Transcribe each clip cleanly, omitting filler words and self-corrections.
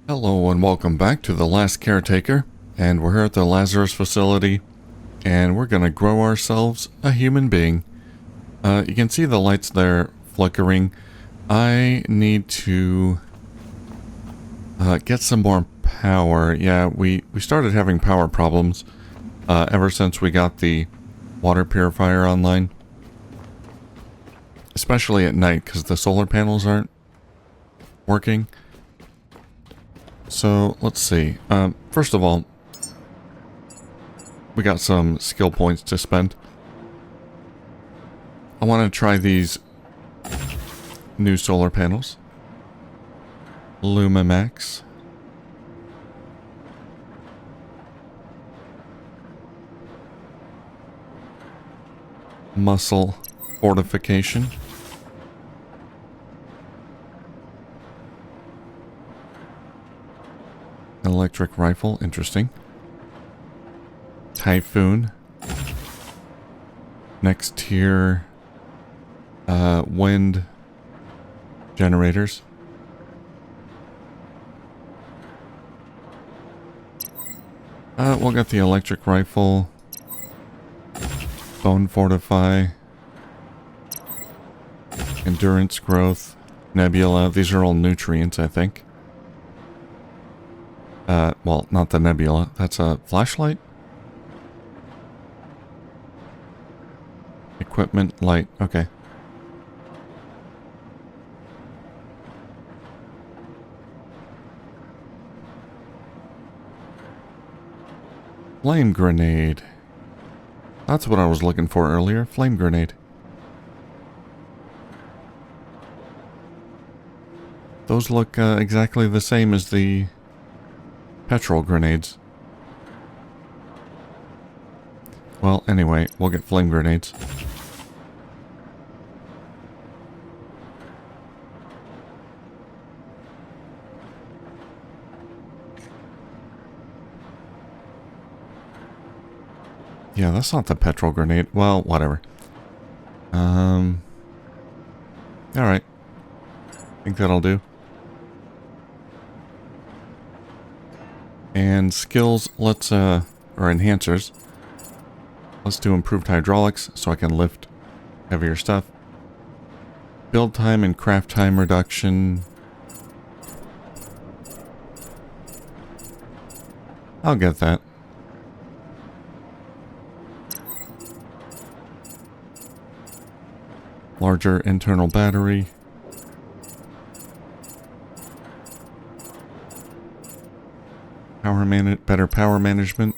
Hello and welcome back to the Last Caretaker, and we're here at the Lazarus facility, and we're gonna grow ourselves a human being. You can see the lights there flickering. I need to get some more power. Yeah, we started having power problems ever since we got the water purifier online. Especially at night, because the solar panels aren't working. So, let's see. First of all, we got some skill points to spend. I want to try these new solar panels. LumaMax. Muscle fortification. Electric rifle, interesting. Typhoon. Next tier, wind generators. We'll get the electric rifle. Bone fortify. Endurance growth. Nebula. These are all nutrients, I think. Well, not the nebula. That's a flashlight? Equipment, light. Okay. Flame grenade. That's what I was looking for earlier. Flame grenade. Those look exactly the same as the petrol grenades. Well, anyway, we'll get flame grenades. Yeah, that's not the petrol grenade. Well, whatever. Alright. Think that'll do. And skills, let's, or enhancers. Let's do improved hydraulics so I can lift heavier stuff. Build time and craft time reduction. I'll get that. Larger internal battery. Better power management.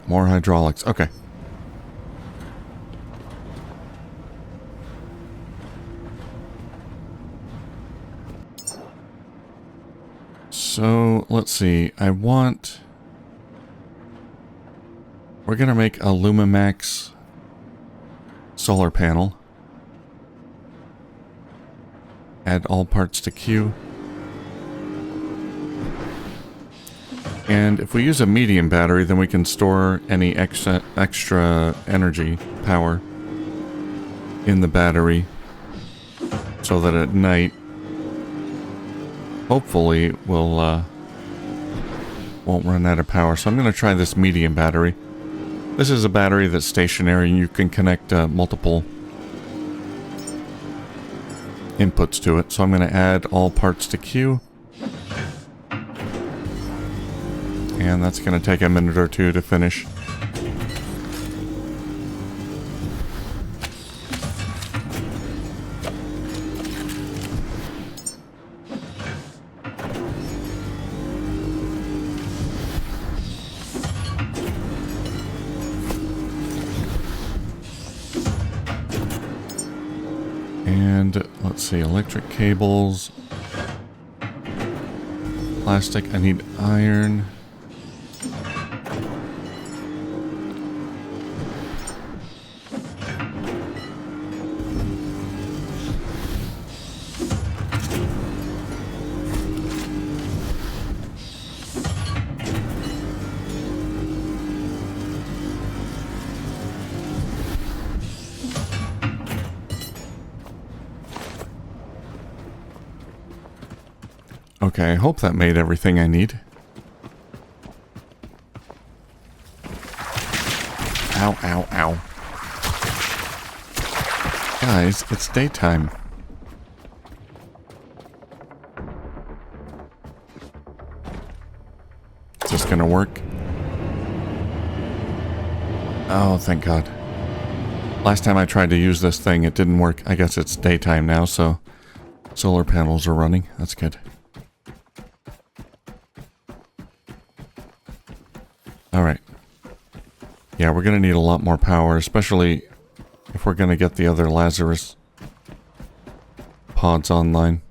More hydraulics. Okay. So, let's see. We're gonna make a LumaMax solar panel. Add all parts to queue. And if we use a medium battery, then we can store any extra energy power in the battery so that at night, hopefully, we'll won't run out of power. So I'm going to try this medium battery. This is a battery that's stationary and you can connect multiple inputs to it. So I'm going to add all parts to queue. And that's going to take a minute or two to finish. And let's see, electric cables. Plastic, I need iron. Okay, I hope that made everything I need. Ow, ow, ow. Guys, it's daytime. Is this gonna work? Oh, thank God. Last time I tried to use this thing, it didn't work. I guess it's daytime now, so solar panels are running. That's good. Alright. Yeah, we're gonna need a lot more power, especially if we're gonna get the other Lazarus pods online.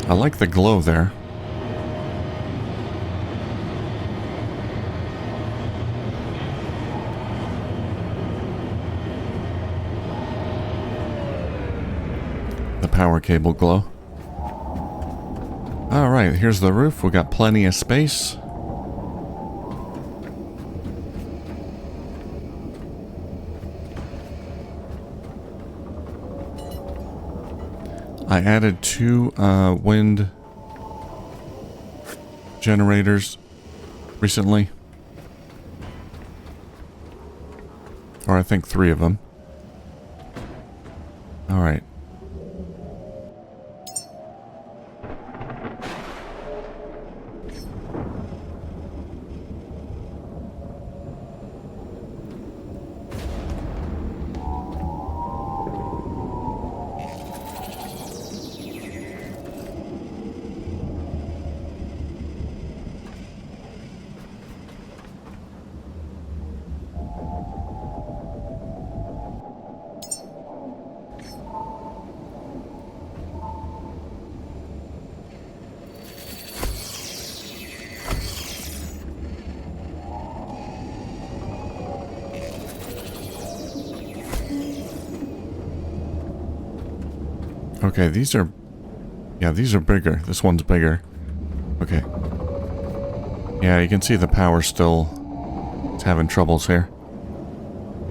I like the glow there. The power cable glow. Alright, here's the roof. We got plenty of space. I added 2 wind generators recently. Or I think 3 of them. Alright. Okay, these are... Yeah, these are bigger. This one's bigger. Okay. Yeah, you can see the power still... It's having troubles here.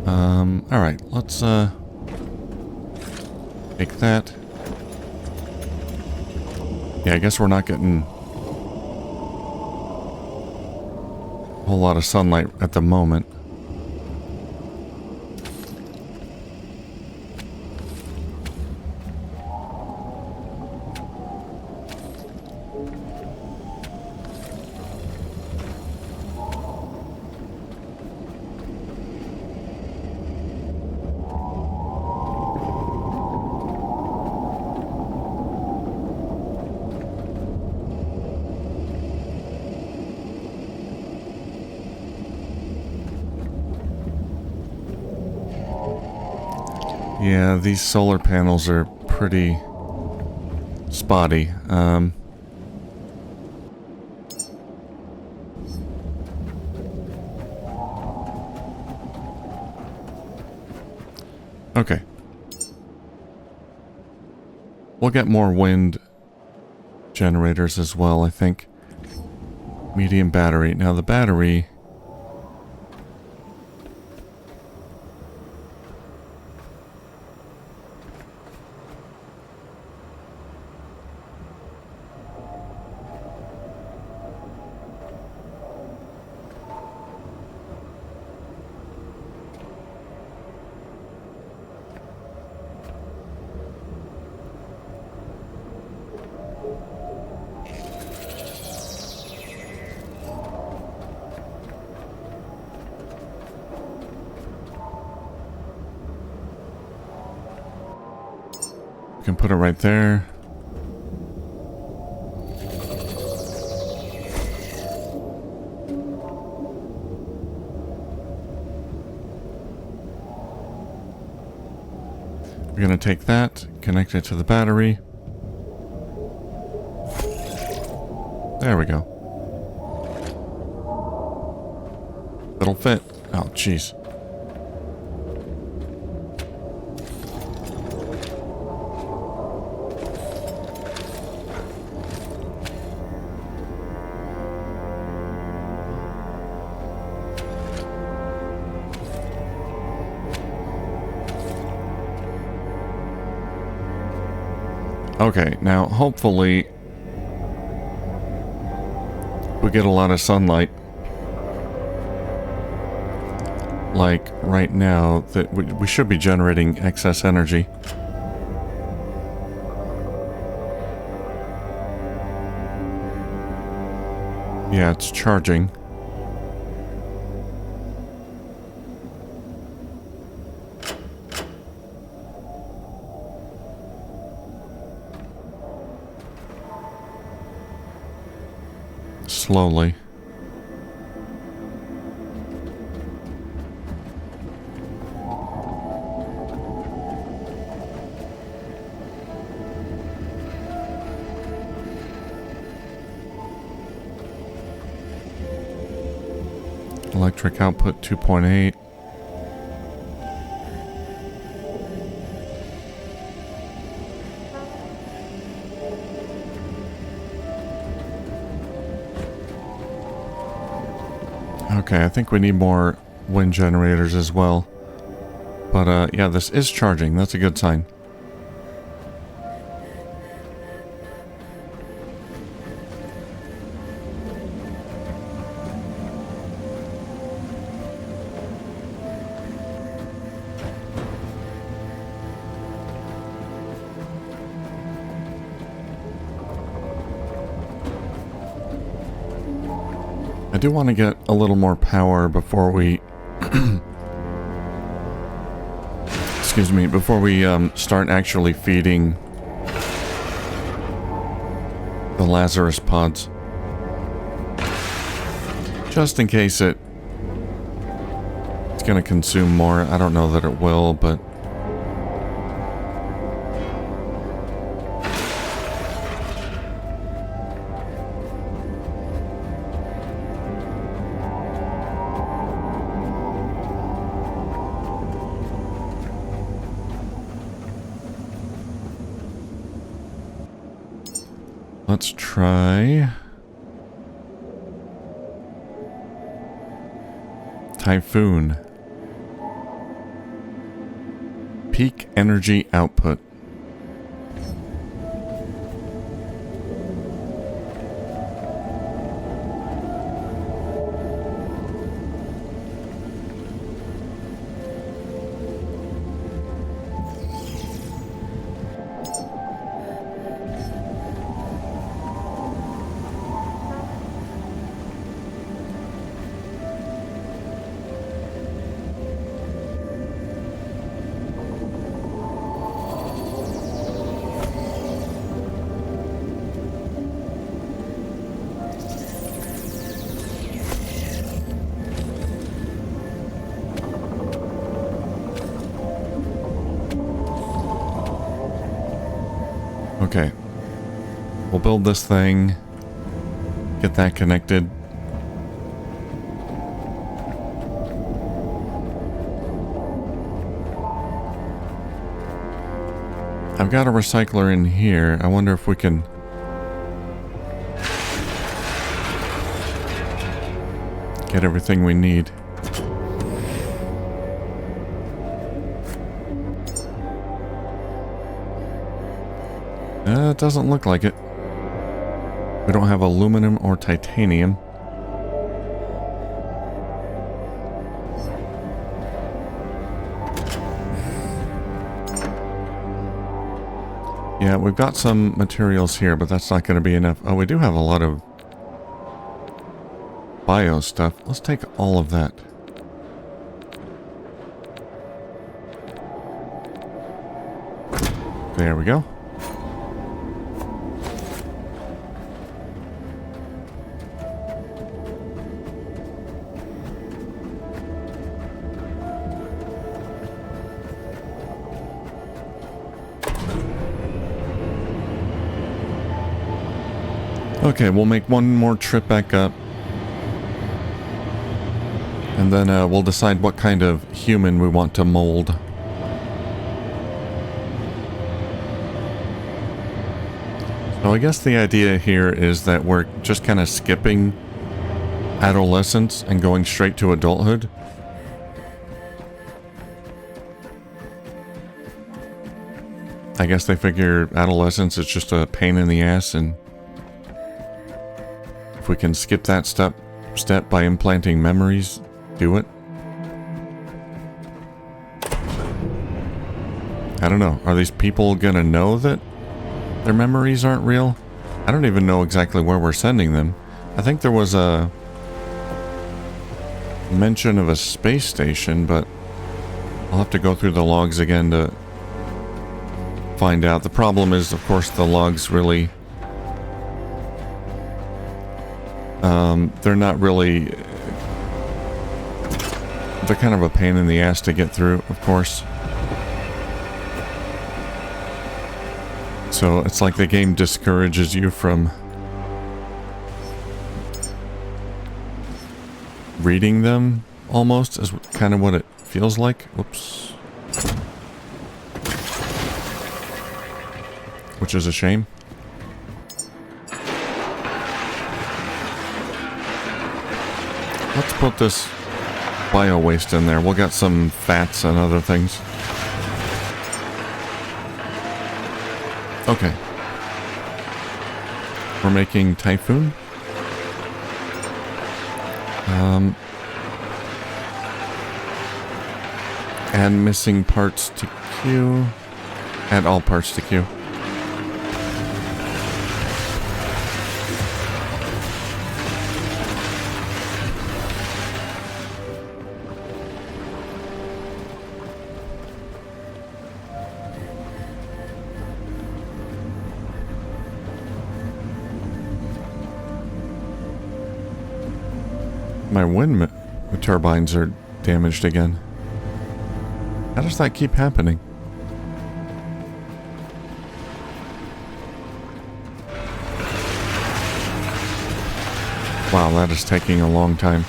Alright, let's, take that. Yeah, I guess we're not getting... a whole lot of sunlight at the moment. Yeah, these solar panels are pretty spotty. Okay. We'll get more wind generators as well, I think. Medium battery. Now the battery... We can put it right there. We're going to take that, connect it to the battery. There we go. It'll fit. Oh, jeez. Okay, now hopefully we get a lot of sunlight. Like right now, that we should be generating excess energy. Yeah, it's charging. Slowly. Electric output 2.8. Okay, I think we need more wind generators as well. But yeah, this is charging. That's a good sign. I do want to get a little more power before we excuse me, before we start actually feeding the Lazarus pods. Just in case it's going to consume more. I don't know that it will, but let's try Typhoon. Peak energy output. Okay. We'll build this thing. Get that connected. I've got a recycler in here. I wonder if we can get everything we need. It doesn't look like it. We don't have aluminum or titanium. Yeah, we've got some materials here, but that's not going to be enough. Oh, we do have a lot of bio stuff. Let's take all of that. There we go. Okay, we'll make one more trip back up. And then we'll decide what kind of human we want to mold. So I guess the idea here is that we're just kind of skipping adolescence and going straight to adulthood. I guess they figure adolescence is just a pain in the ass, and if we can skip that step by implanting memories, do it. I don't know. Are these people gonna know that their memories aren't real? I don't even know exactly where we're sending them. I think there was a mention of a space station, but I'll have to go through the logs again to find out. The problem is, of course, the logs really... they're not really... They're kind of a pain in the ass to get through, of course. So it's like the game discourages you from reading them, almost, is kind of what it feels like. Whoops. Which is a shame. Let's put this bio waste in there. We'll get some fats and other things. Okay. We're making Typhoon. Add missing parts to queue. Add all parts to queue. My wind turbines are damaged again. How does that keep happening? Wow, that is taking a long time.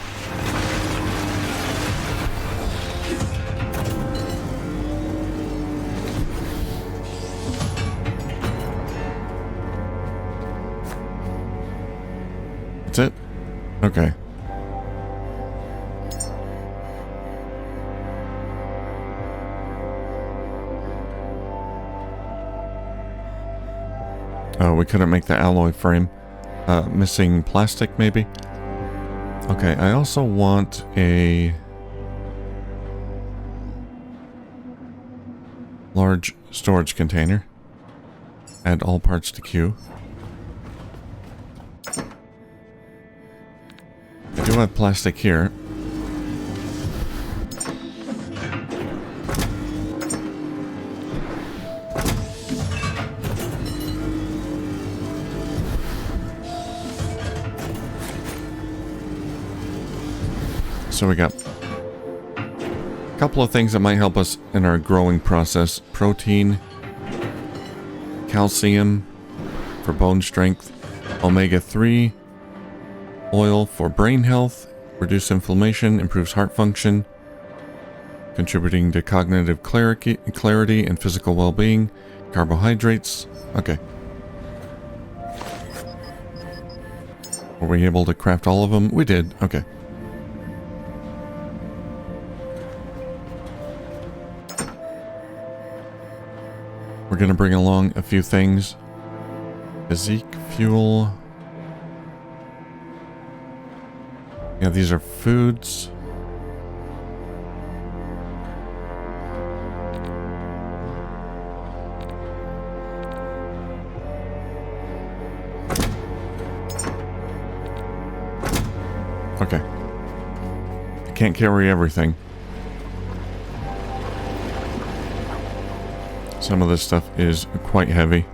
That's it? Okay. Oh, we couldn't make the alloy frame. Missing plastic, maybe? Okay, I also want a large storage container. Add all parts to queue. I do have plastic here. So we got a couple of things that might help us in our growing process. Protein, calcium for bone strength, omega-3 oil for brain health, reduce inflammation, improves heart function, contributing to cognitive clarity and physical well-being, carbohydrates. Okay. Were we able to craft all of them? We did. Okay. We're going to bring along a few things. Physique, fuel. Yeah, these are foods. Okay. I can't carry everything. Some of this stuff is quite heavy.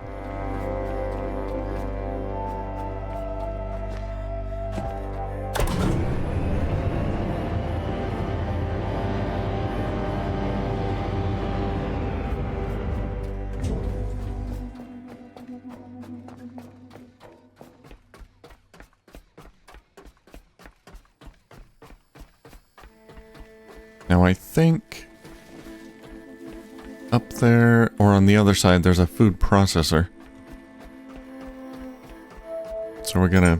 Now I think up there, or on the other side, there's a food processor. So we're gonna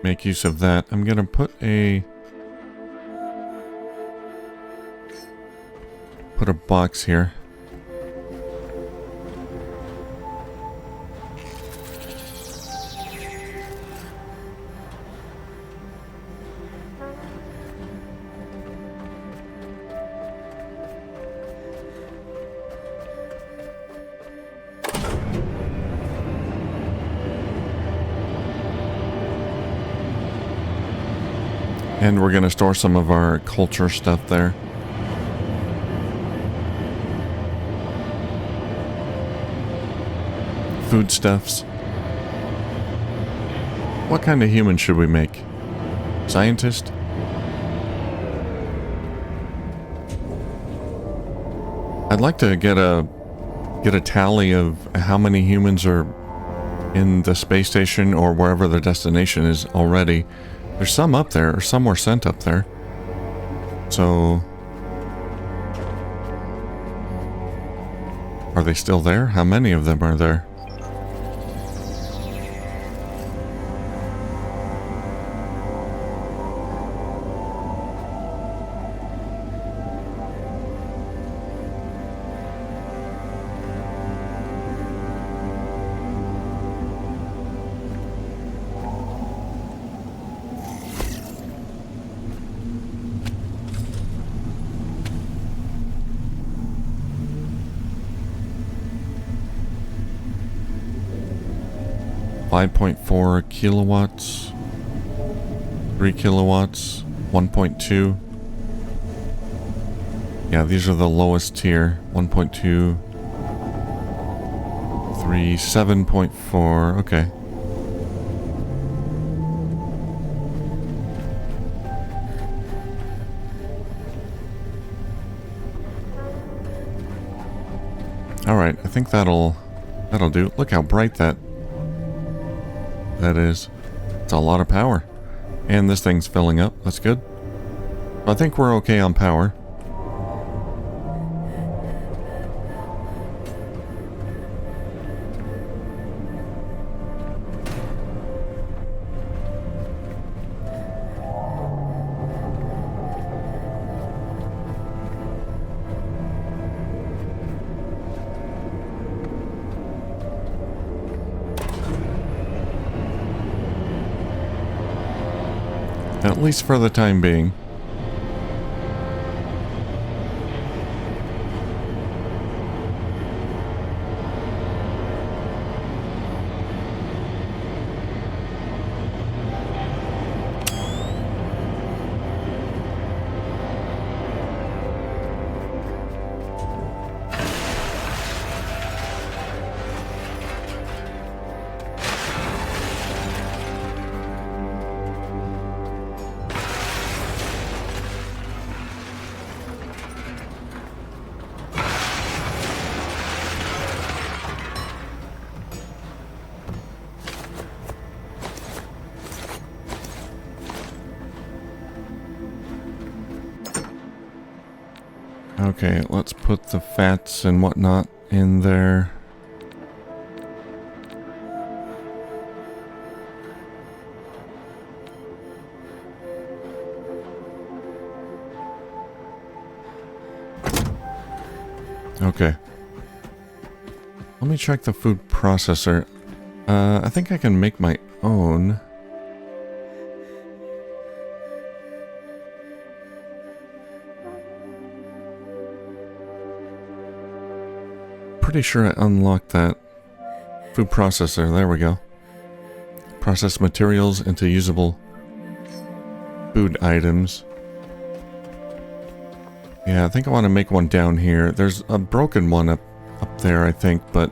make use of that. I'm gonna put a box here. And we're going to store some of our culture stuff there. Foodstuffs. What kind of human should we make? Scientist? I'd like to get a tally of how many humans are in the space station or wherever the destination is already. There's some up there, or some were sent up there. So, are they still there? How many of them are there? .4 kilowatts, 3 kilowatts, 1.2. Yeah, these are the lowest tier. 1.2, 3, 7.4. Okay. All right, I think that'll do. Look how bright that is. It's a lot of power. And this thing's filling up. That's good. I think we're okay on power. At least for the time being. Okay, let's put the fats and whatnot in there. Okay. Let me check the food processor. I think I can make my own. Pretty sure I unlocked that food processor. There we go. Process materials into usable food items. Yeah, I think I want to make one down here. There's a broken one up there, I think, but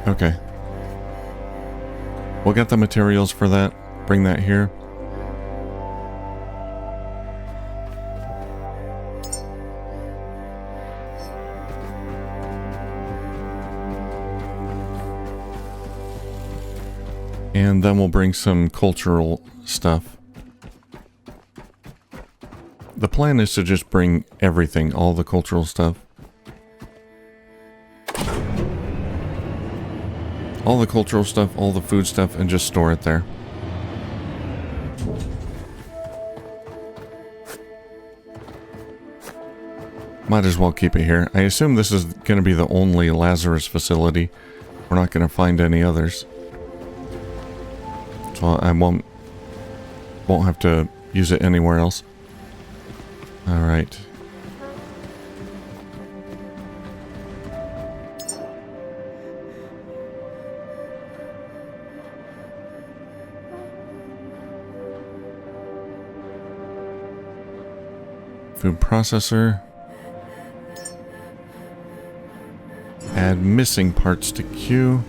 okay. We'll get the materials for that. Bring that here. And then we'll bring some cultural stuff. The plan is to just bring everything, all the cultural stuff. All the cultural stuff, all the food stuff, and just store it there. Might as well keep it here. I assume this is going to be the only Lazarus facility. We're not going to find any others. So I won't have to use it anywhere else. Alright. Food processor. Add missing parts to queue.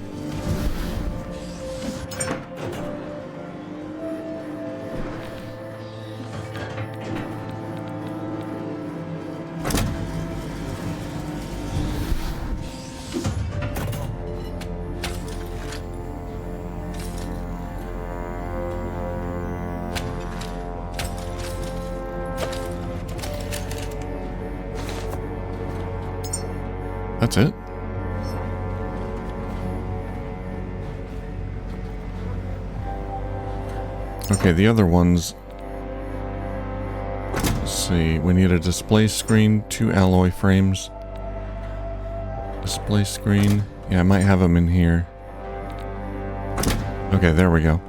That's it. Okay, the other ones. Let's see. We need a display screen, 2 alloy frames. Display screen. Yeah, I might have them in here. Okay, there we go.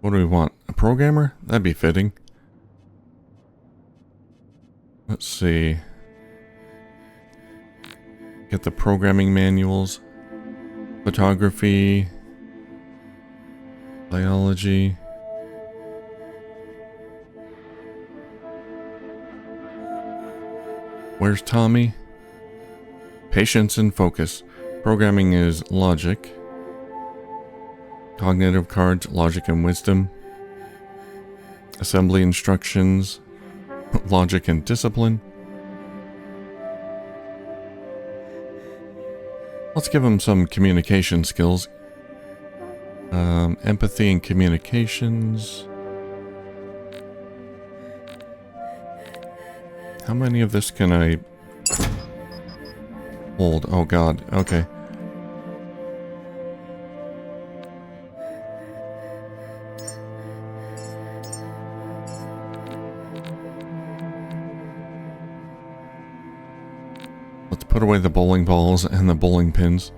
What do we want? A programmer? That'd be fitting. Let's see. Get the programming manuals. Photography. Biology. Where's Tommy? Patience and focus. Programming is logic. Cognitive cards, logic and wisdom. Assembly instructions, logic and discipline. Let's give him some communication skills. Empathy and communications. How many of this can I hold? Oh god, okay. Let's put away the bowling balls and the bowling pins.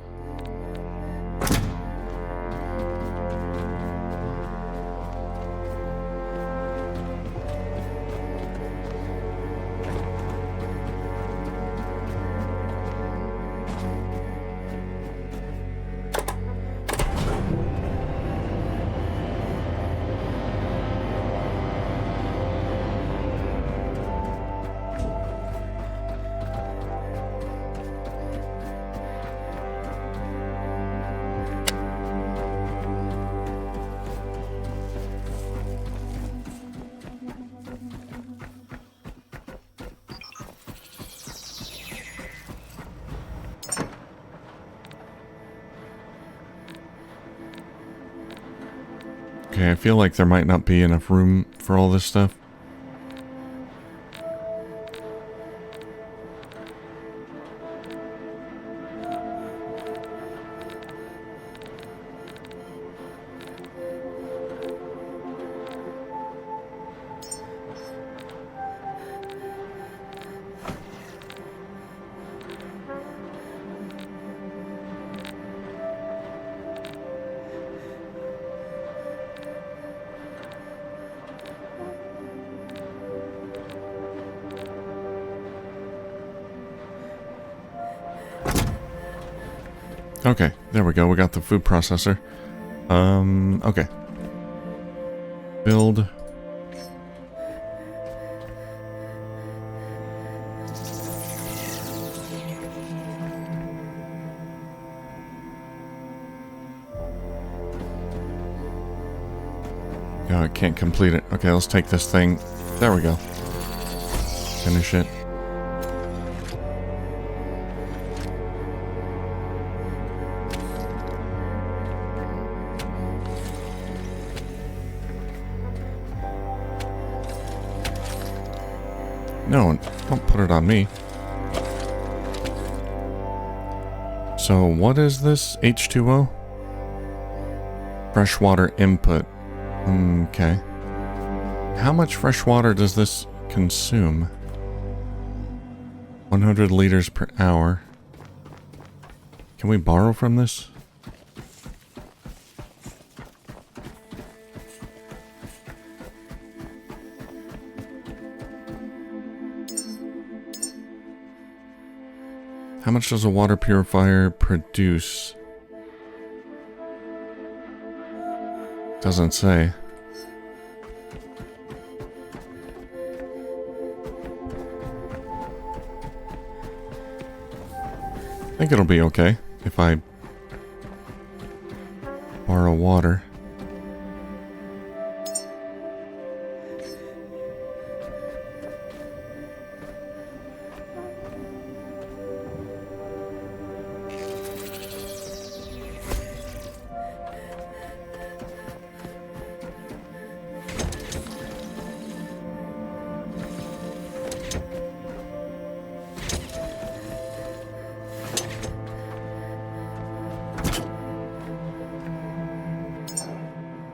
Okay, I feel like there might not be enough room for all this stuff. Okay, there we go. We got the food processor. Okay. Build. Oh, I can't complete it. Okay, let's take this thing. There we go. Finish it. No, don't put it on me. So what is this? H2O? Freshwater input. Okay. How much fresh water does this consume? 100 liters per hour. Can we borrow from this? How much does a water purifier produce? Doesn't say. I think it'll be okay if I borrow water.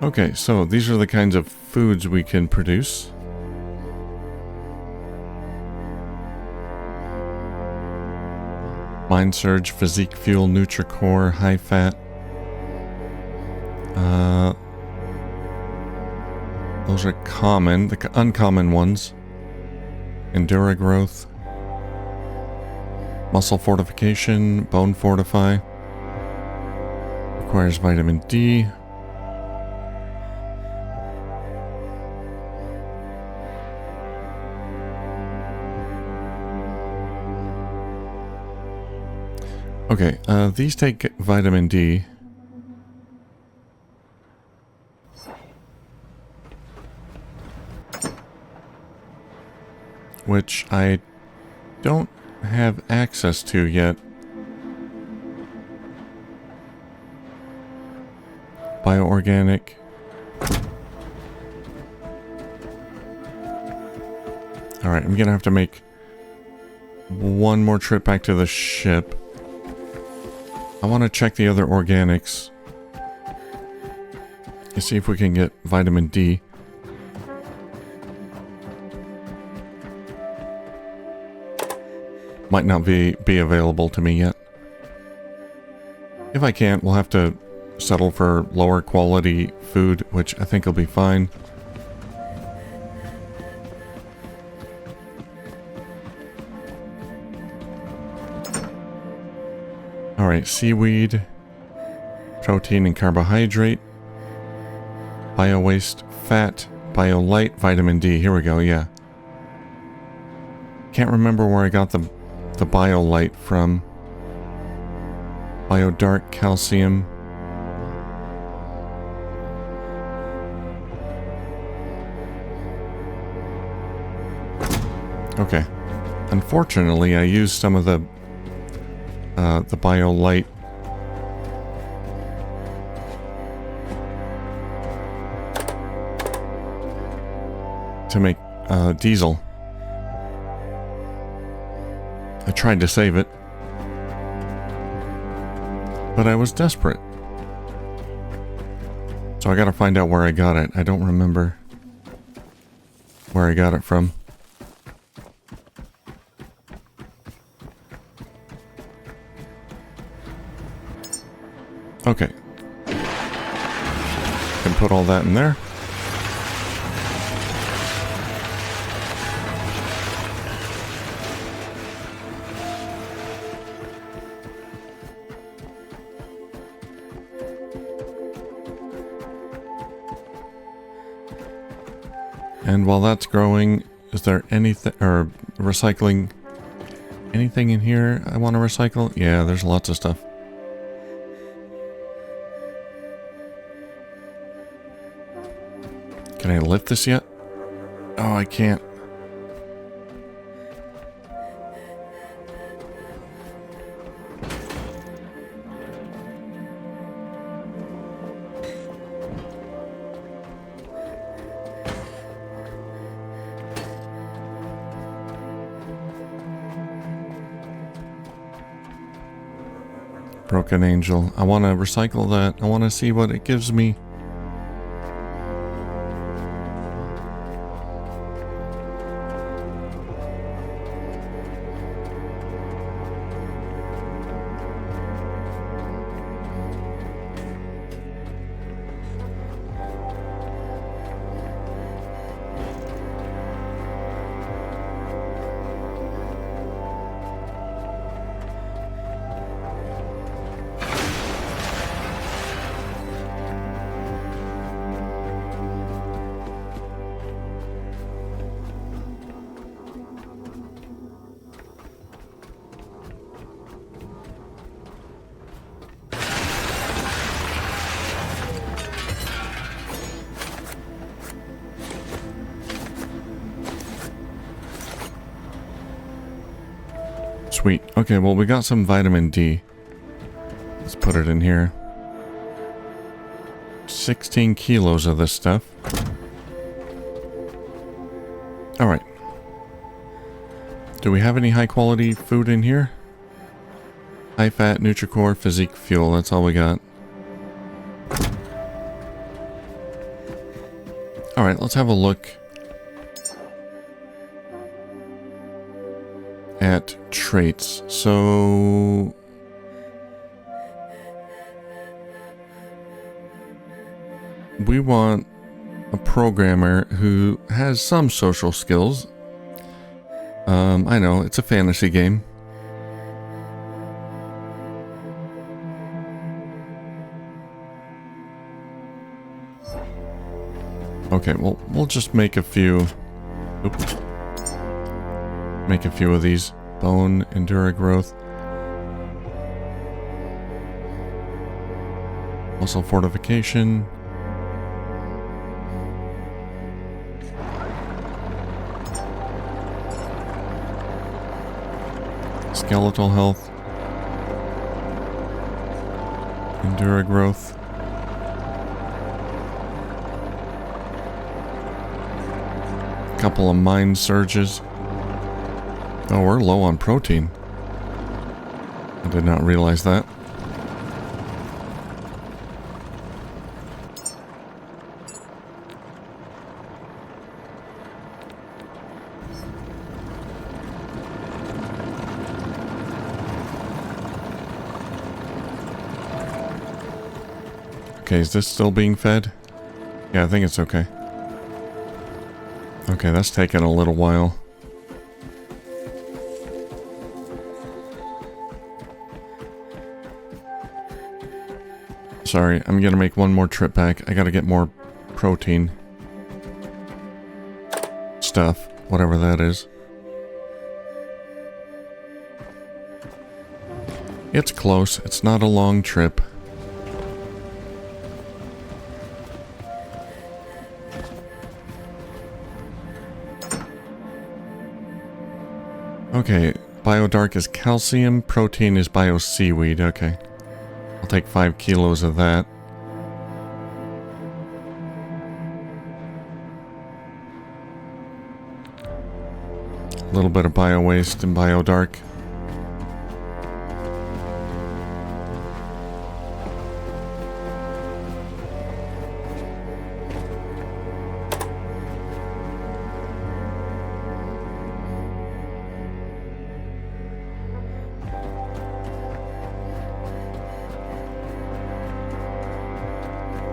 Okay, so these are the kinds of foods we can produce. Mind Surge, Physique Fuel, Nutricore, High Fat. Those are common. The uncommon ones. Endura Growth. Muscle Fortification, Bone Fortify. Requires vitamin D. Okay, these take vitamin D. Which I don't have access to yet. Bioorganic. Alright, I'm gonna have to make one more trip back to the ship. I want to check the other organics. And see if we can get vitamin D. Might not be available to me yet. If I can't, we'll have to settle for lower quality food, which I think will be fine. Alright, seaweed, protein and carbohydrate, bio-waste, fat, bio-light, vitamin D. Here we go, yeah. Can't remember where I got the bio-light from. Bio-dark, calcium. Okay. Unfortunately, I used some of the bio-light to make diesel. I tried to save it, but I was desperate. So I gotta find out where I got it. I don't remember where I got it from. Okay. Can put all that in there. And while that's growing, is there anything, or recycling, anything in here I want to recycle? Yeah, there's lots of stuff. Can I lift this yet? Oh, I can't. Broken Angel. I want to recycle that. I want to see what it gives me. Sweet. Okay, well, we got some vitamin D. Let's put it in here. 16 kilos of this stuff. Alright. Do we have any high quality food in here? High fat, Nutricore, Physique, Fuel. That's all we got. Alright, let's have a look at traits. So we want a programmer who has some social skills. I know, it's a fantasy game. Okay, well, we'll just make a few... Oops. Make a few of these. Bone, Endura growth. Muscle fortification. Skeletal health. Endura growth. Couple of mind surges. Oh, we're low on protein. I did not realize that. Okay, is this still being fed? Yeah, I think it's okay. Okay, that's taken a little while. Sorry, I'm gonna make one more trip back. I gotta get more protein stuff, whatever that is. It's close. It's not a long trip. Okay, Biodark is calcium, protein is bio-seaweed, okay. I'll take 5 kilos of that. A little bit of bio-waste and Biodark.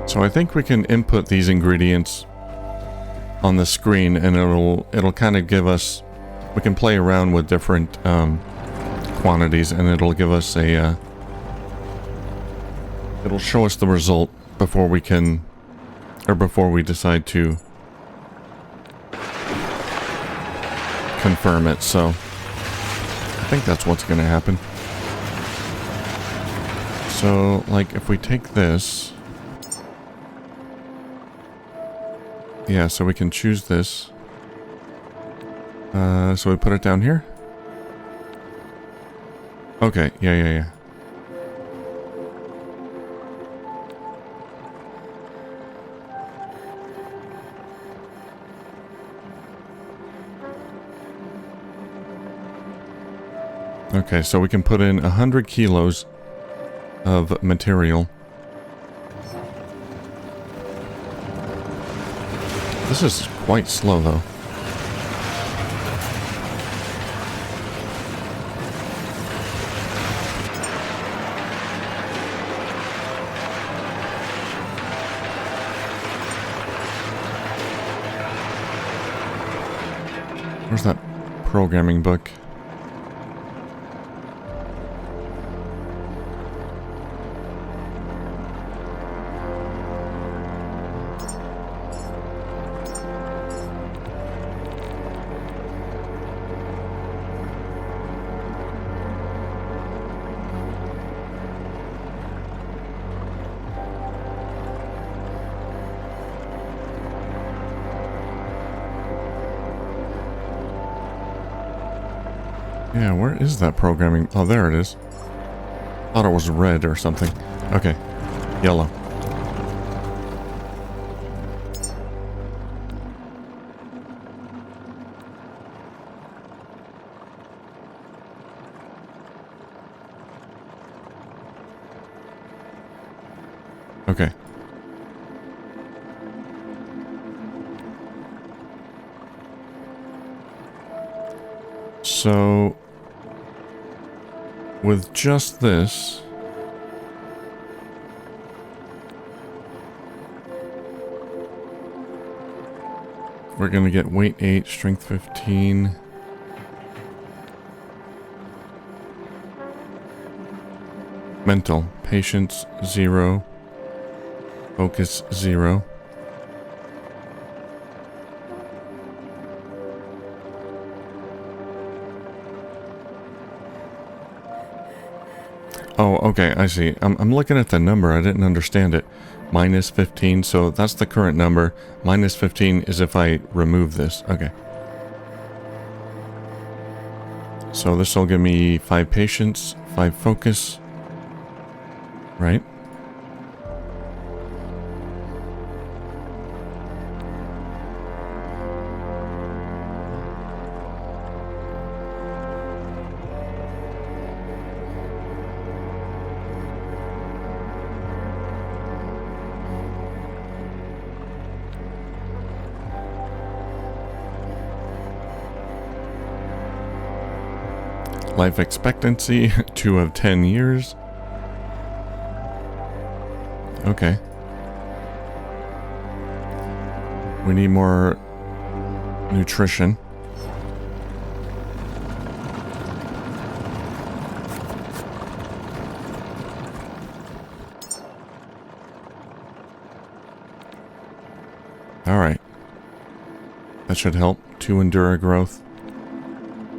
So I think we can input these ingredients on the screen and it'll kind of give us, we can play around with different quantities and it'll give us a, it'll show us the result before we can, or before we decide to confirm it. So I think that's what's going to happen. So like if we take this, yeah, so we can choose this. So we put it down here? Okay, yeah. Okay, so we can put in 100 kilos of material. This is quite slow, though. Where's that programming book? Yeah, where is that programming? Oh, there it is. Thought it was red or something. Okay. Yellow. Okay. So, with just this, we're going to get weight 8, strength 15. Mental, patience 0, focus 0. Oh, okay, I see. I'm looking at the number. I didn't understand it. Minus 15, so that's the current number. Minus 15 is if I remove this. Okay. So this will give me 5 patience, 5 focus. Right? Life expectancy, 2 of 10 years. Okay. We need more nutrition. Alright. That should help. 2 endura growth.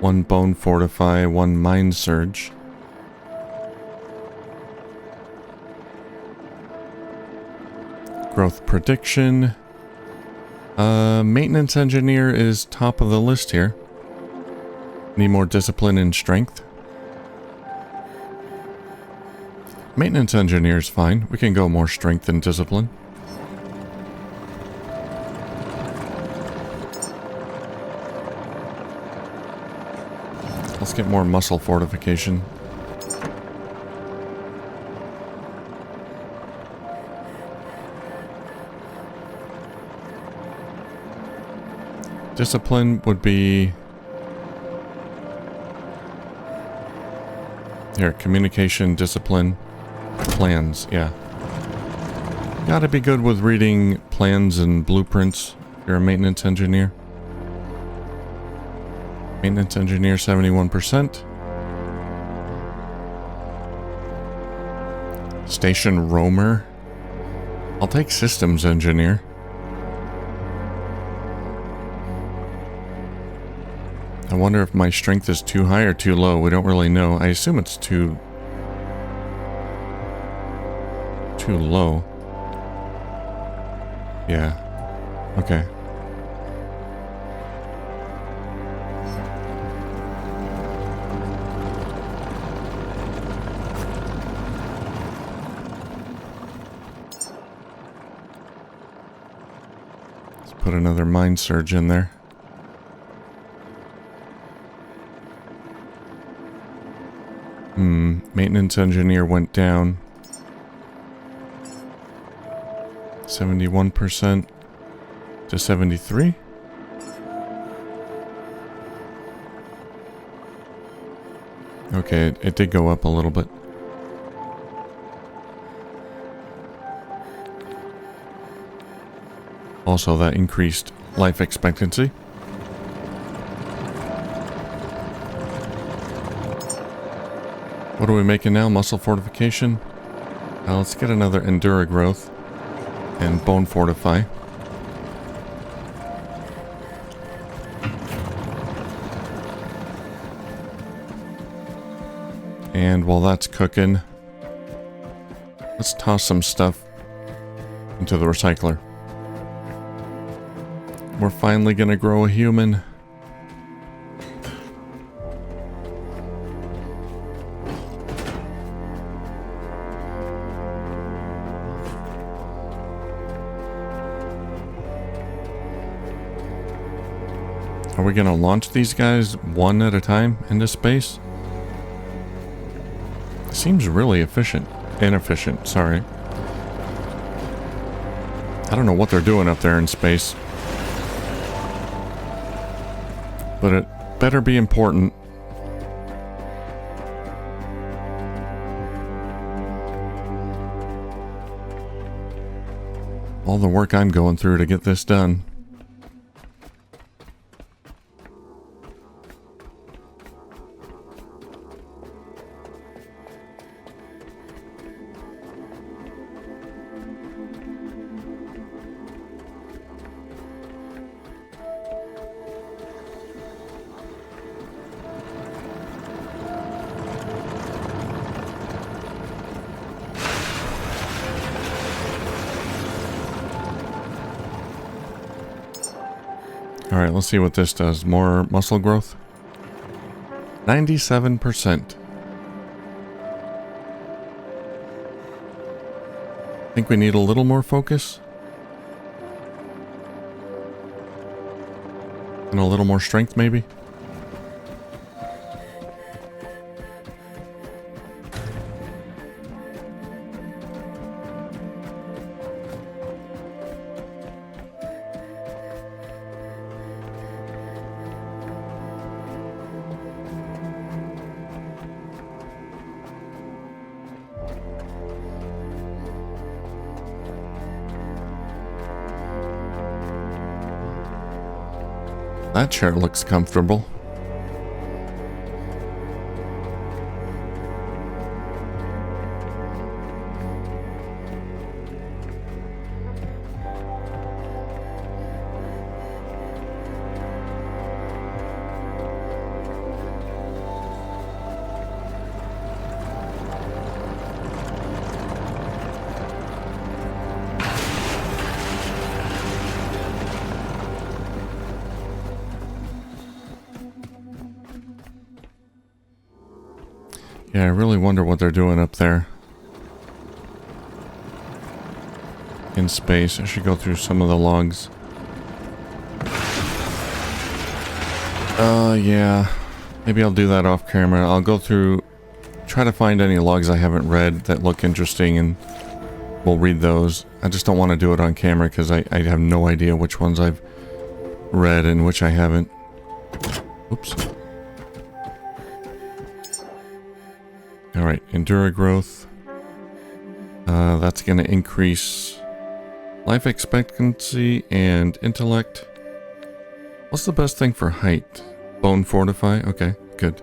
1 bone fortify, 1 mind surge. Growth prediction. Maintenance engineer is top of the list here. Need more discipline and strength. Maintenance engineer is fine. We can go more strength and discipline. Let's get more muscle fortification. Discipline would be... Here, communication, discipline, plans, yeah. Gotta be good with reading plans and blueprints if you're a maintenance engineer. Maintenance engineer, 71%. Station roamer. I'll take systems engineer. I wonder if my strength is too high or too low. We don't really know. I assume it's too low. Yeah. Okay. Let's put another mind surge in there. Maintenance engineer went down 71% to 73. Okay, it did go up a little bit. Also, that increased life expectancy. What are we making now? Muscle fortification? Let's get another endura growth and bone fortify. And while that's cooking, let's toss some stuff into the recycler. We're finally gonna grow a human. Are we going to launch these guys one at a time into space? Seems really inefficient, sorry. I don't know what they're doing up there in space. But it better be important. All the work I'm going through to get this done. Alright, let's see what this does. More muscle growth? 97%. Think we need a little more focus? And a little more strength, maybe? That chair looks comfortable. Yeah, I really wonder what they're doing up there in space. I should go through some of the logs. Yeah. Maybe I'll do that off camera. I'll go through, try to find any logs I haven't read that look interesting, and we'll read those. I just don't want to do it on camera because I have no idea which ones I've read and which I haven't. Oops. Alright, Endura growth. That's going to increase life expectancy and intellect. What's the best thing for height? Bone fortify? Okay, good.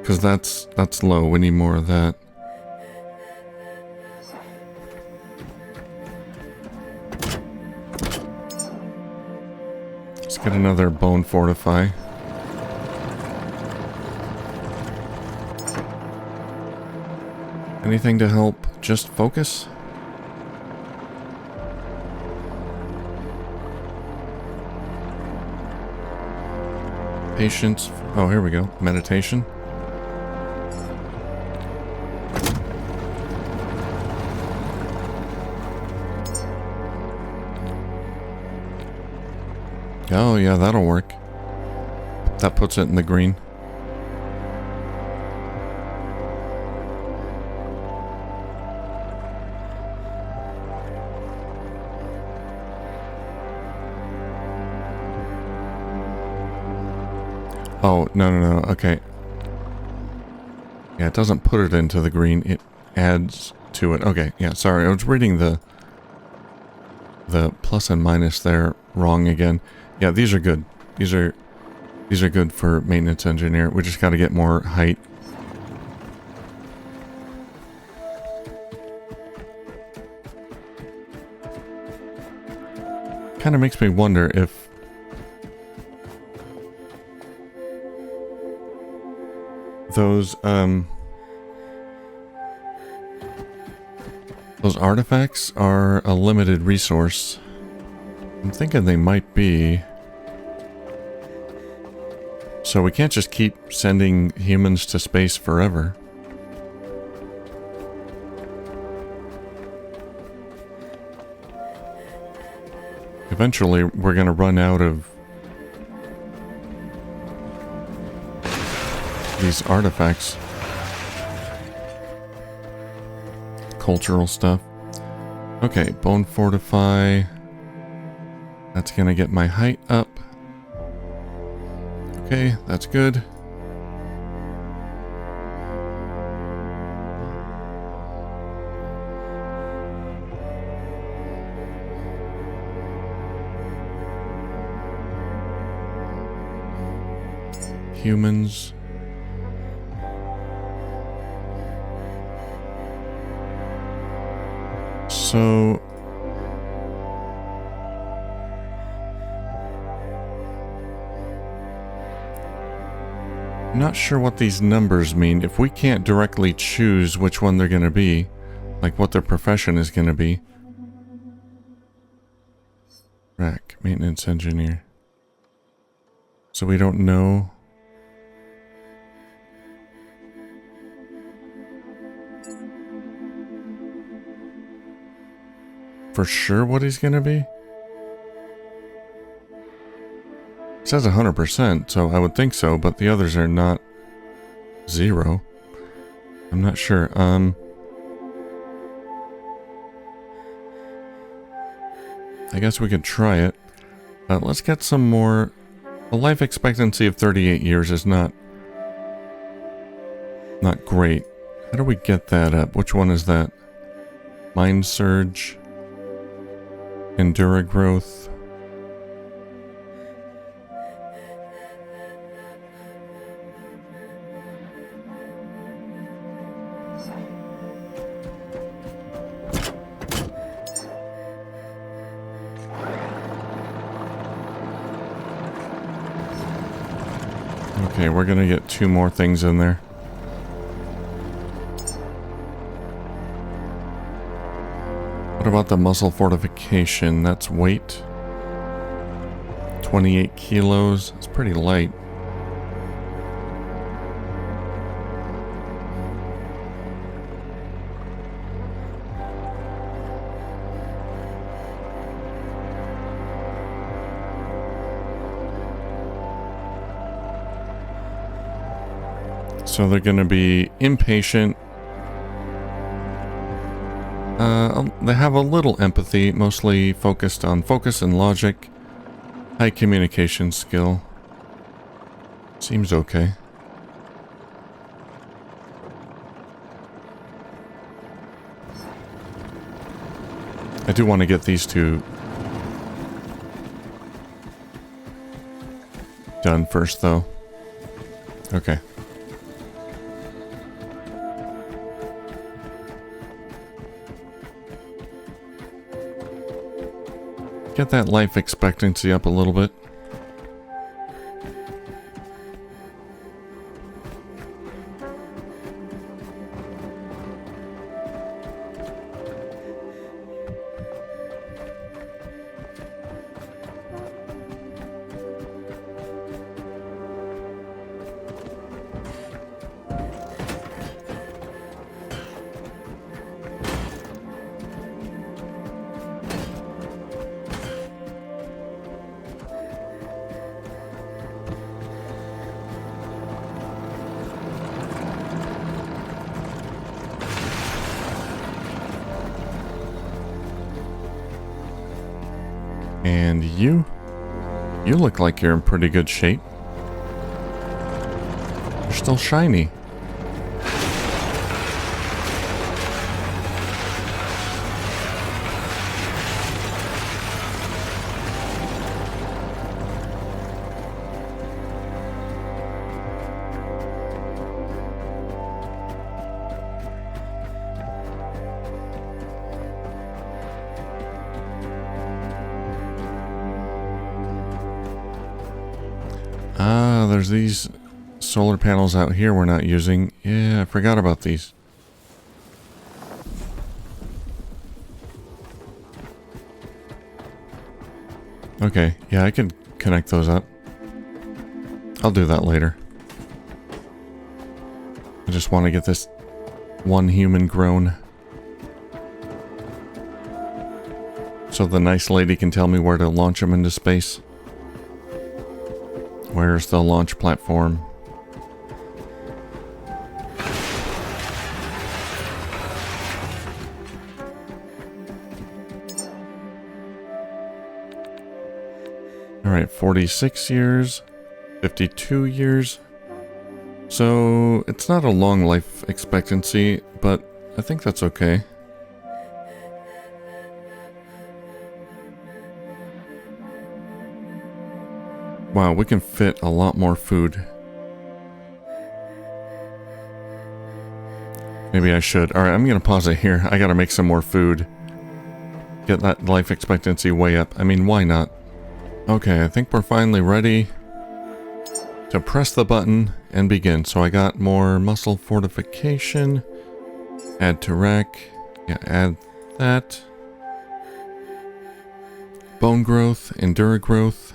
Because that's low. We need more of that. Let's get another bone fortify. Anything to help just focus? Patience. Oh, here we go. Meditation. Oh, yeah, that'll work. That puts it in the green. Oh, no. Okay. Yeah, it doesn't put it into the green. It adds to it. Okay, yeah, sorry. I was reading the plus and minus there wrong again. Yeah, these are good. These are good for maintenance engineer. We just got to get more height. Kind of makes me wonder if those artifacts are a limited resource. I'm thinking they might be. So we can't just keep sending humans to space forever. Eventually, we're going to run out of these artifacts. Cultural stuff. Okay, bone fortify. That's gonna get my height up. Okay, that's good. Humans. So I'm not sure what these numbers mean. If we can't directly choose which one they're going to be, like what their profession is going to be. Rack, maintenance engineer. So we don't know. For sure what he's going to be? It says 100%, so I would think so, but the others are not 0. I'm not sure. I guess we could try it. Let's get some more. A life expectancy of 38 years is not great. How do we get that up? Which one is that? Mind surge. Endura growth. Okay, we're gonna get 2 more things in there. What about the muscle fortification? That's weight. 28 kilos. It's pretty light. So they're going to be impatient. They have a little empathy, mostly focused on focus and logic. High communication skill. Seems okay. I do want to get these 2 done first, though. Okay. Get that life expectancy up a little bit. And you look like you're in pretty good shape. You're still shiny. There's these solar panels out here we're not using. Yeah, I forgot about these. Okay, yeah, I can connect those up. I'll do that later. I just want to get this one human grown. So the nice lady can tell me where to launch him into space. Where's the launch platform? Alright, 46 years, 52 years. So, it's not a long life expectancy, but I think that's okay. Wow, we can fit a lot more food. Maybe I should. Alright, I'm gonna pause it here. I gotta make some more food. Get that life expectancy way up. I mean, why not? Okay, I think we're finally ready to press the button and begin. So I got more muscle fortification. Add to rack. Yeah, add that. Bone growth, endura growth.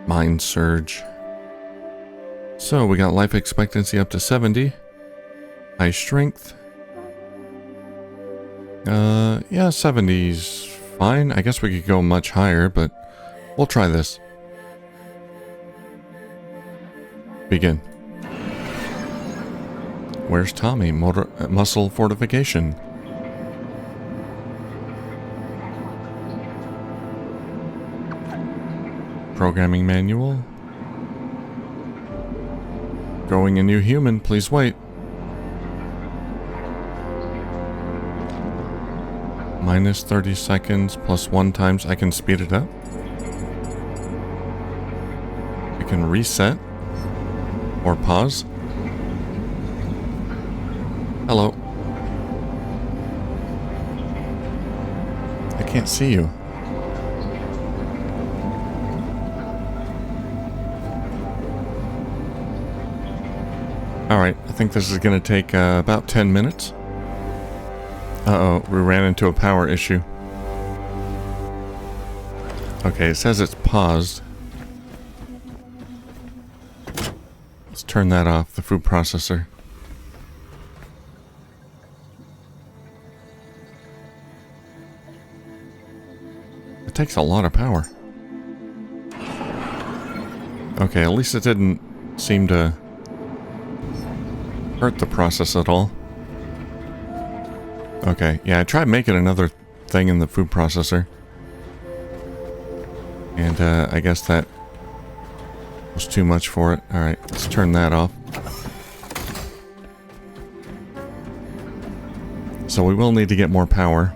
Mind surge. So we got life expectancy up to 70. High strength. Yeah, 70's fine. I guess we could go much higher, but we'll try this. Begin. Where's Tommy? Muscle fortification. Programming manual. Growing a new human, please wait. Minus 30 seconds plus 1 times. I can speed it up. I can reset or pause. Hello. I can't see you. Alright, I think this is going to take about 10 minutes. Uh-oh, we ran into a power issue. Okay, it says it's paused. Let's turn that off, the food processor. It takes a lot of power. Okay, at least it didn't seem to hurt the process at all. Okay, yeah, I tried making another thing in the food processor. And I guess that was too much for it. Alright, let's turn that off. So we will need to get more power.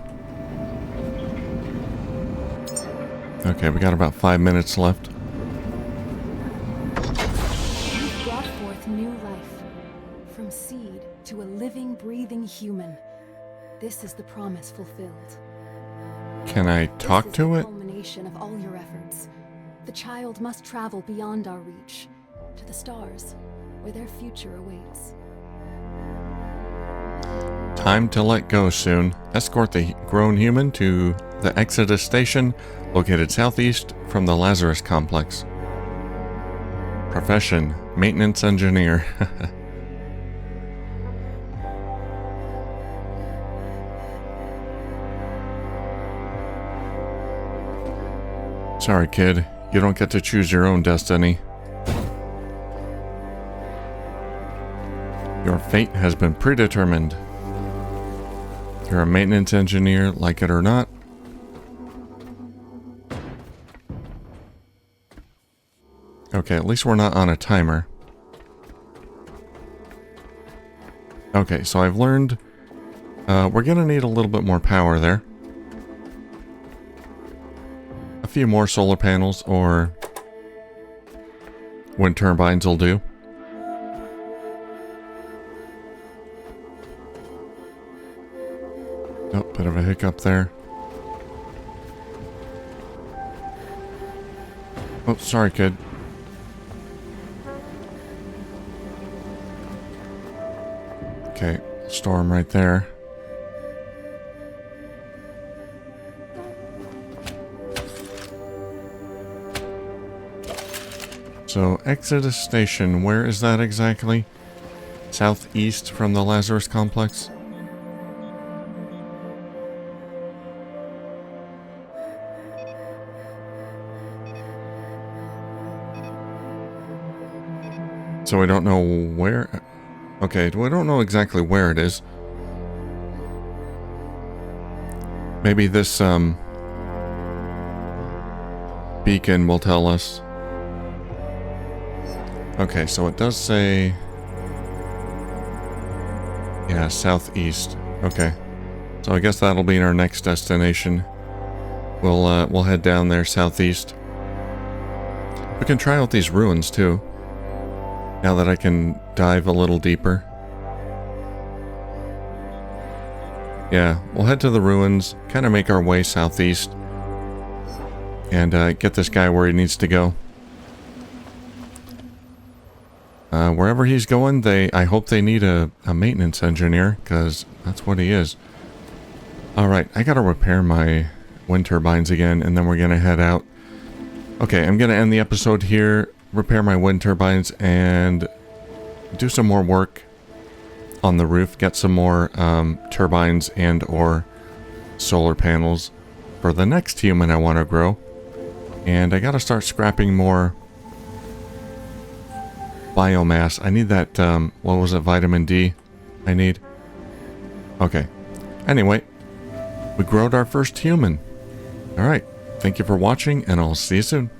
Okay, we got about 5 minutes left. You've brought forth new life. From seed to a living, breathing human. This is the promise fulfilled. Can I talk to This is it? the culmination of all your efforts. The child must travel beyond our reach, to the stars, where their future awaits. Time to let go soon. Escort the grown human to the Exodus station, located southeast from the Lazarus complex. Profession, maintenance engineer. Sorry, kid. You don't get to choose your own destiny. Your fate has been predetermined. You're a maintenance engineer, like it or not. Okay, at least we're not on a timer. Okay, so I've learned we're gonna need a little bit more power there. A few more solar panels or wind turbines will do. Oh, bit of a hiccup there. Oh, sorry, kid. Okay, storm right there. So, Exodus Station, where is that exactly? Southeast from the Lazarus complex? So we don't know where... Okay, we don't know exactly where it is. Maybe this, beacon will tell us. Okay, so it does say... yeah, southeast. Okay. So I guess that'll be our next destination. We'll head down there southeast. We can try out these ruins too. Now that I can dive a little deeper. Yeah, we'll head to the ruins, kind of make our way southeast. And get this guy where he needs to go. Wherever he's going, I hope they need a maintenance engineer, because that's what he is. Alright, I gotta repair my wind turbines again, and then we're gonna head out. Okay, I'm gonna end the episode here, repair my wind turbines, and do some more work on the roof, get some more turbines and or solar panels for the next human I want to grow. And I gotta start scrapping more biomass. I need that, what was it, vitamin D I need? Okay. Anyway, we growed our first human. Alright, thank you for watching, and I'll see you soon.